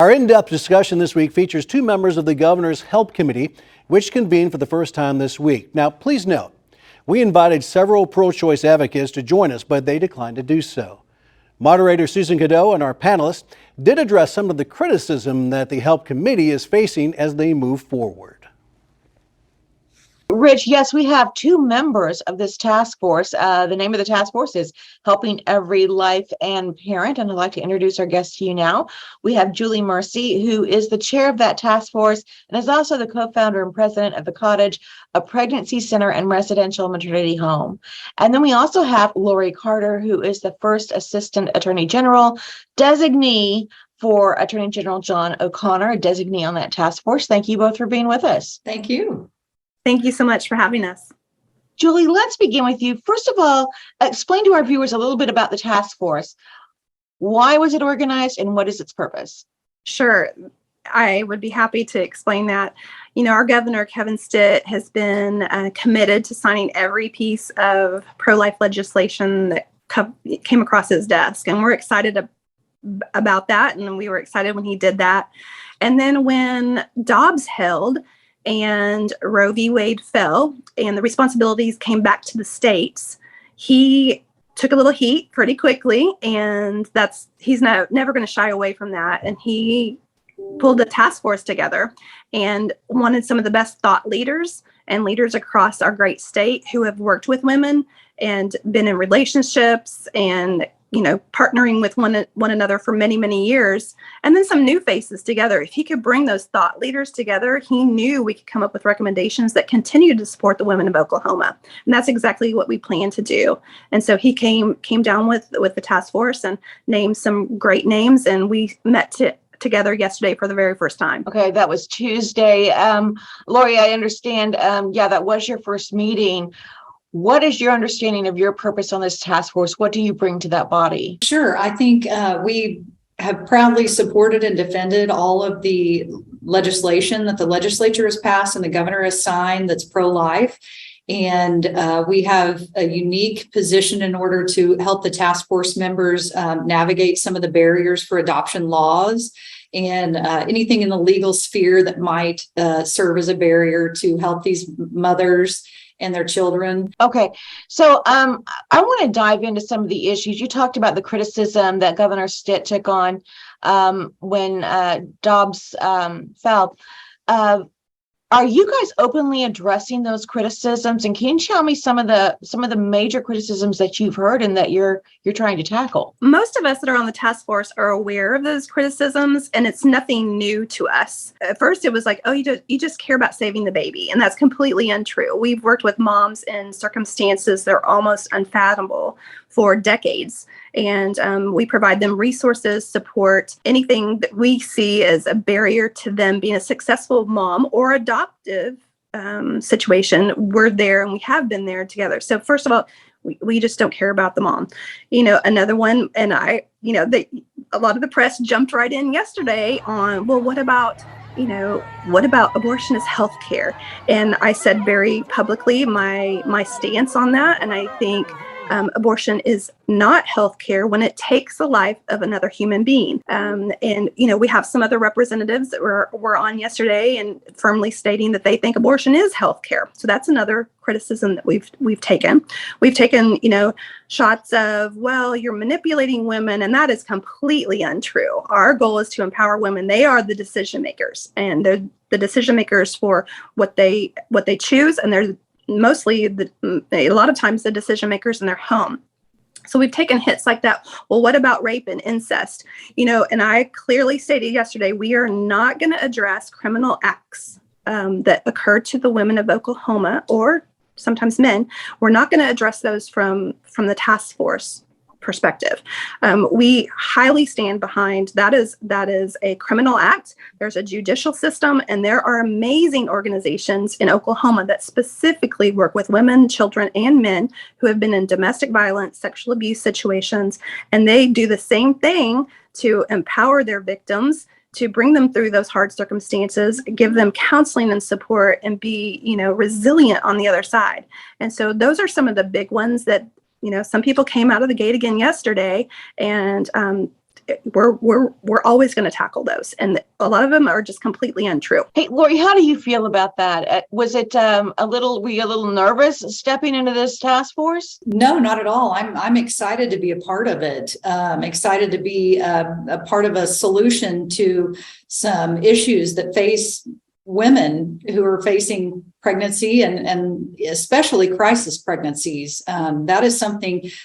Our in-depth discussion this week features two members of the Governor's Help Committee, which convened for the first time this week. Now, please note, we invited several pro-choice advocates to join us, but they declined to do so. Moderator Susan Cadeau and our panelists did address some of the criticism that the Help Committee is facing as they move forward. Rich, yes, we have two members of this task force. The name of the task force is Helping Every Life and Parent, and I'd like to introduce our guest to you now. We have Julie Mercy, who is the chair of that task force and is also the co-founder and president of The Cottage, a pregnancy center and residential maternity home. And then we also have Lori Carter, who is the first Assistant Attorney General designee for Attorney General John O'Connor, a designee on that task force. Thank you both for being with us. Thank you. Thank you so much for having us. Julie, let's begin with you. First of all, explain to our viewers a little bit about the task force. Why was it organized and what is its purpose? Sure. I would be happy to explain that. You know, our governor, Kevin Stitt, has been committed to signing every piece of pro-life legislation that came across his desk. And we're excited about that. And we were excited when he did that. And then when Dobbs held, and Roe v. Wade fell and the responsibilities came back to the states, he took a little heat pretty quickly, and he's never going to shy away from that. And he pulled a task force together and wanted some of the best thought leaders and leaders across our great state who have worked with women and been in relationships and partnering with one another for many, many years, and then some new faces together. If he could bring those thought leaders together, he knew we could come up with recommendations that continue to support the women of Oklahoma. And that's exactly what we plan to do. And so he came down with the task force and named some great names, and we met together yesterday for the very first time. Okay, that was Tuesday. Lori, I understand, that was your first meeting. What is your understanding of your purpose on this task force? What do you bring to that body? Sure. I think we have proudly supported and defended all of the legislation that the legislature has passed and the governor has signed that's pro-life. And we have a unique position in order to help the task force members navigate some of the barriers for adoption laws and anything in the legal sphere that might serve as a barrier to help these mothers and their children. Okay, so I want to dive into some of the issues. You talked about the criticism that Governor Stitt took on when Dobbs fell. Are you guys openly addressing those criticisms? And can you tell me some of the major criticisms that you've heard and that you're trying to tackle? Most of us that are on the task force are aware of those criticisms, and it's nothing new to us. At first, it was like, oh, you just care about saving the baby, and that's completely untrue. We've worked with moms in circumstances that are almost unfathomable for decades. And we provide them resources, support, anything that we see as a barrier to them being a successful mom or adoptive situation. We're there and we have been there together. So first of all, we just don't care about the mom. Another one, and a lot of the press jumped right in yesterday on, well, what about abortion as health care? And I said very publicly my stance on that. And I think abortion is not healthcare when it takes the life of another human being. We have some other representatives that were on yesterday and firmly stating that they think abortion is healthcare. So that's another criticism that we've taken. We've taken, shots of, well, you're manipulating women, and that is completely untrue. Our goal is to empower women. They are the decision makers, and they're the decision makers for what they choose, and they're mostly a lot of times the decision makers in their home. So we've taken hits like that. Well, what about rape and incest? And I clearly stated yesterday, we are not going to address criminal acts that occur to the women of Oklahoma, or sometimes men. We're not going to address those from the task force perspective. We highly stand behind that is a criminal act. There's a judicial system, and there are amazing organizations in Oklahoma that specifically work with women, children, and men who have been in domestic violence, sexual abuse situations, and they do the same thing to empower their victims, to bring them through those hard circumstances, give them counseling and support, and be, resilient on the other side. And so those are some of the big ones that, some people came out of the gate again yesterday and we're always going to tackle those, and a lot of them are just completely untrue. Hey, Lori, how do you feel about that? Was it were you a little nervous stepping into this task force? No, not at all. I'm excited to be a part of it. Excited to be a part of a solution to some issues that face women who are facing pregnancy and especially crisis pregnancies. That is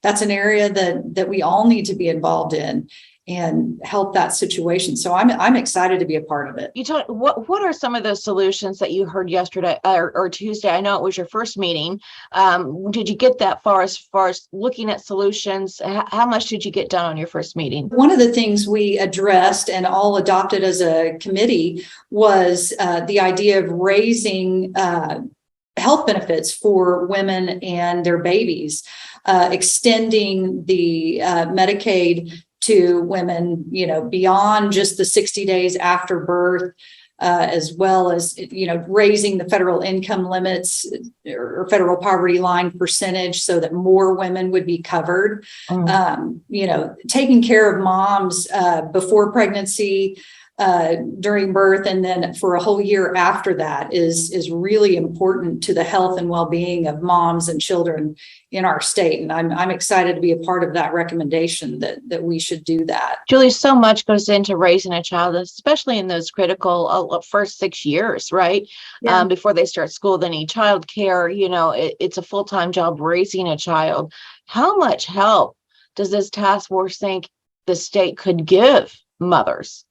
that's an area that we all need to be involved in and help that situation. So I'm excited to be a part of it. What are some of those solutions that you heard yesterday or Tuesday? I know it was your first meeting. Did you get that far as looking at solutions? How much did you get done on your first meeting? One of the things we addressed and all adopted as a committee was the idea of raising health benefits for women and their babies, extending the Medicaid to women, beyond just the 60 days after birth, as well as, raising the federal income limits or federal poverty line percentage so that more women would be covered. Taking care of moms before pregnancy, during birth, and then for a whole year after that is really important to the health and well-being of moms and children in our state. And I'm excited to be a part of that recommendation that we should do that. Julie, so much goes into raising a child, especially in those critical first 6 years, right? Yeah. Before they start school, they need childcare. It's a full-time job raising a child. How much help does this task force think the state could give mothers?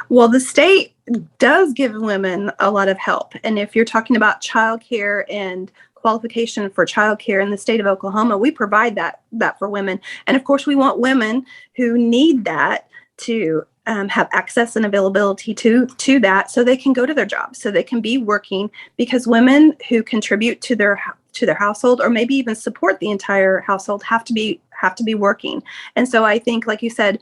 Well, the state does give women a lot of help. And if you're talking about childcare and qualification for childcare in the state of Oklahoma, we provide that for women. And of course, we want women who need that to have access and availability to that, so they can go to their jobs, so they can be working, because women who contribute to their household, or maybe even support the entire household, have to be working. And so I think, like you said,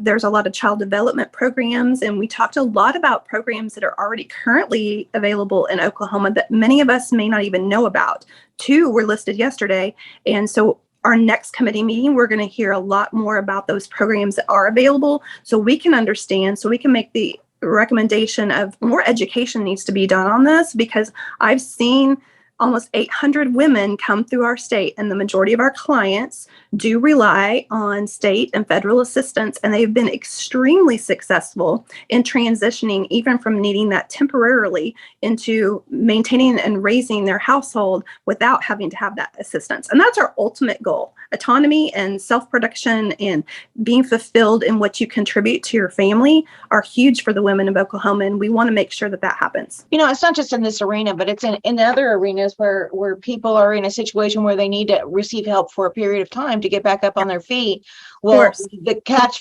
there's a lot of child development programs, and we talked a lot about programs that are already currently available in Oklahoma that many of us may not even know about. 2 were listed yesterday, and so our next committee meeting, we're going to hear a lot more about those programs that are available, so we can understand, so we can make the recommendation of more education needs to be done on this, because I've seen almost 800 women come through our state, and the majority of our clients do rely on state and federal assistance, and they've been extremely successful in transitioning even from needing that temporarily into maintaining and raising their household without having to have that assistance. And that's our ultimate goal. Autonomy and self-production and being fulfilled in what you contribute to your family are huge for the women of Oklahoma, and we want to make sure that happens. It's not just in this arena, but it's in other arenas where people are in a situation where they need to receive help for a period of time to get back up on their feet. Well, the catch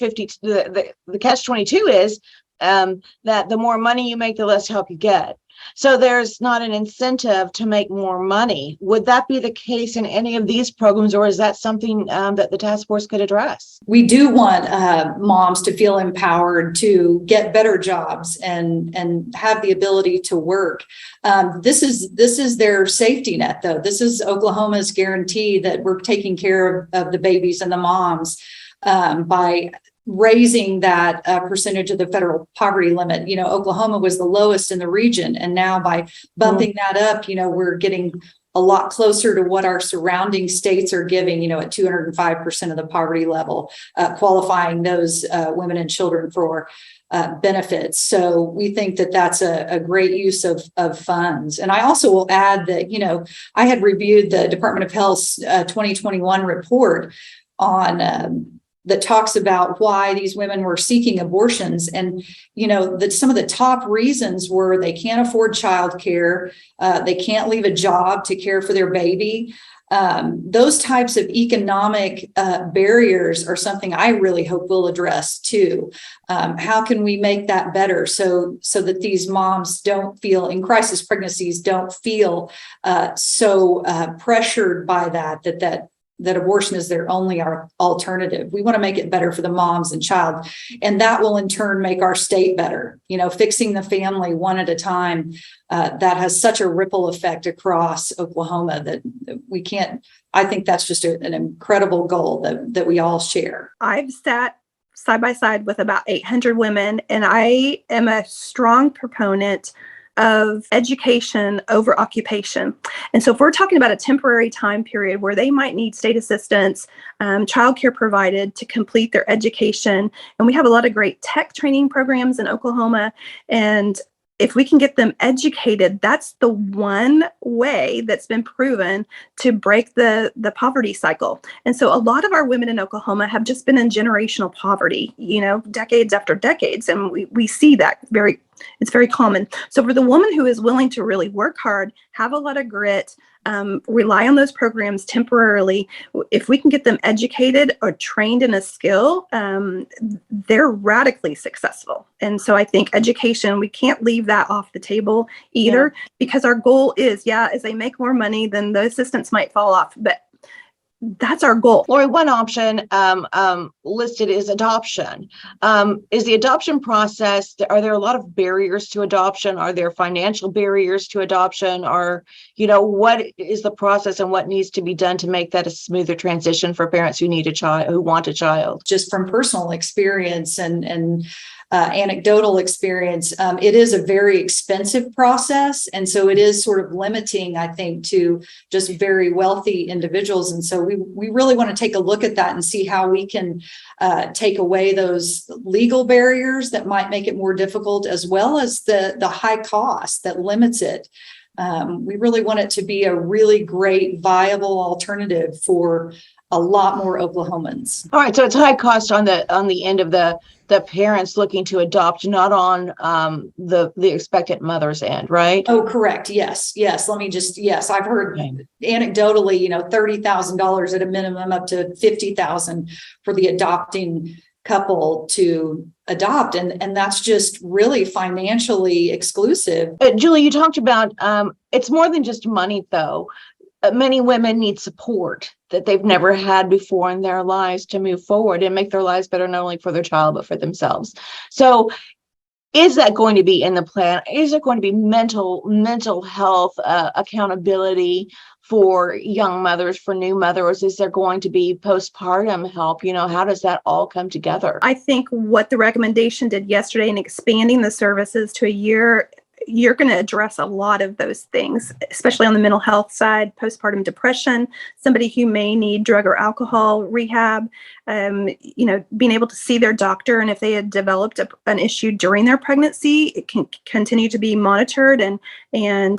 22 is that the more money you make, the less help you get. So there's not an incentive to make more money. Would that be the case in any of these programs, or is that something that the task force could address? We do want moms to feel empowered to get better jobs and have the ability to work. This is their safety net, though. This is Oklahoma's guarantee that we're taking care of the babies and the moms by raising that percentage of the federal poverty limit. Oklahoma was the lowest in the region, and now by bumping that up, we're getting a lot closer to what our surrounding states are giving, at 205% of the poverty level, qualifying those women and children for benefits. So we think that that's a great use of funds. And I also will add that, I had reviewed the Department of Health's 2021 report on that talks about why these women were seeking abortions. And, that some of the top reasons were they can't afford childcare, they can't leave a job to care for their baby. Those types of economic barriers are something I really hope we'll address too. How can we make that better so that these moms don't feel in crisis pregnancies, don't feel so pressured by that abortion is their only alternative. We want to make it better for the moms and child, and that will in turn make our state better. Fixing the family one at a time, that has such a ripple effect across Oklahoma that we can't. I think that's just an incredible goal that we all share. I've sat side by side with about 800 women, and I am a strong proponent of education over occupation. And so if we're talking about a temporary time period where they might need state assistance, childcare provided to complete their education, and we have a lot of great tech training programs in Oklahoma, and if we can get them educated, that's the one way that's been proven to break the poverty cycle. And so a lot of our women in Oklahoma have just been in generational poverty, decades after decades. And we see that it's very common. So for the woman who is willing to really work hard, have a lot of grit, rely on those programs temporarily, if we can get them educated or trained in a skill, they're radically successful. And so I think education, we can't leave that off the table either, because our goal is, as they make more money, then the assistance might fall off. But that's our goal. Lori, one option listed is adoption. Is the adoption process, are there a lot of barriers to adoption? Are there financial barriers to adoption? Or, what is the process and what needs to be done to make that a smoother transition for parents who need a child, who want a child? Just from personal experience and anecdotal experience, it is a very expensive process. And so it is sort of limiting, I think, to just very wealthy individuals. And so we really want to take a look at that and see how we can take away those legal barriers that might make it more difficult, as well as the high cost that limits it. We really want it to be a really great, viable alternative for a lot more Oklahomans. All right, so it's high cost on the end of the parents looking to adopt, not on the expectant mother's end, right? Oh, correct. Yes. I've heard anecdotally, $30,000 at a minimum, up to $50,000 for the adopting couple to adopt, and that's just really financially exclusive. Julie, you talked about it's more than just money, though. Many women need support that they've never had before in their lives to move forward and make their lives better, not only for their child, but for themselves. So is that going to be in the plan? Is there going to be mental health accountability for young mothers, for new mothers? Is there going to be postpartum help? How does that all come together? I think what the recommendation did yesterday in expanding the services to a year, you're going to address a lot of those things, especially on the mental health side, postpartum depression, somebody who may need drug or alcohol rehab, being able to see their doctor. And if they had developed an issue during their pregnancy, it can continue to be monitored and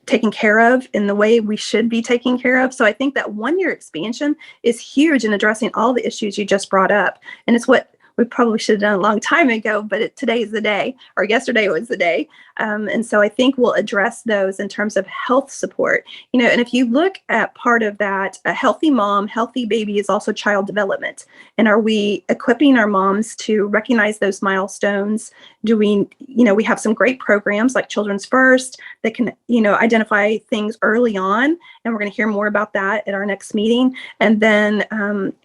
taken care of in the way we should be taking care of. So I think that 1 year expansion is huge in addressing all the issues you just brought up. And it's what we probably should have done a long time ago, but today is the day, or yesterday was the day. And so I think we'll address those in terms of health support. And if you look at part of that, a healthy mom, healthy baby is also child development. And are we equipping our moms to recognize those milestones? Do we, we have some great programs like Children's First that can, identify things early on. And we're going to hear more about that at our next meeting. And then,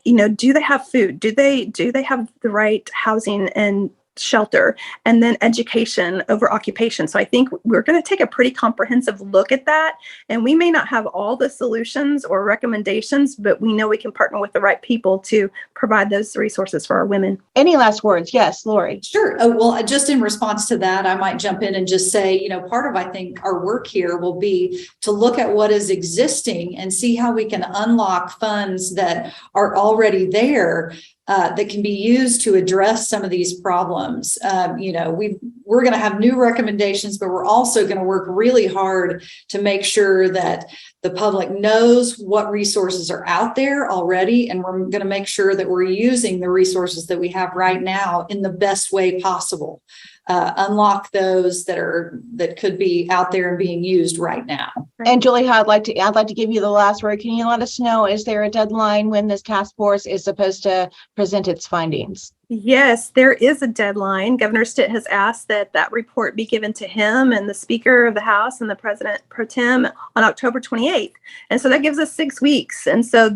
do they have food? Do they have the right housing and shelter? And then education over occupation. So I think we're going to take a pretty comprehensive look at that. And we may not have all the solutions or recommendations, but we know we can partner with the right people to provide those resources for our women. Any last words? Yes, Lori. Sure. Well, just in response to that, I might jump in and just say, part of, I think, our work here will be to look at what is existing and see how we can unlock funds that are already there that can be used to address some of these problems. We're going to have new recommendations, but we're also going to work really hard to make sure that the public knows what resources are out there already, and we're going to make sure that we're using the resources that we have right now in the best way possible. Unlock those that could be out there and being used right now. And Julie, I'd like to give you the last word. Can you let us know, is there a deadline when this task force is supposed to present its findings? Yes, there is a deadline. Governor Stitt has asked that report be given to him and the Speaker of the House and the President Pro Tem on October 28th. And so that gives us 6 weeks. And so,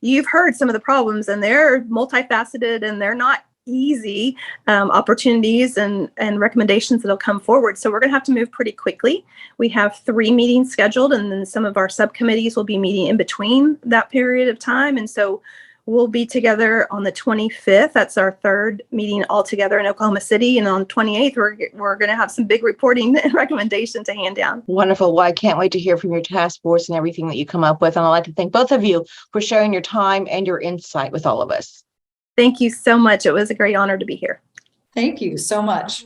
you've heard some of the problems, and they're multifaceted, and they're not easy opportunities and recommendations that'll come forward. So we're going to have to move pretty quickly. We have 3 meetings scheduled, and then some of our subcommittees will be meeting in between that period of time. And so We'll be together on the 25th. That's our third meeting all together in Oklahoma City. And on 28th, we're going to have some big reporting and recommendation to hand down. Wonderful. Well, I can't wait to hear from your task force and everything that you come up with. And I'd like to thank both of you for sharing your time and your insight with all of us. Thank you so much. It was a great honor to be here. Thank you so much.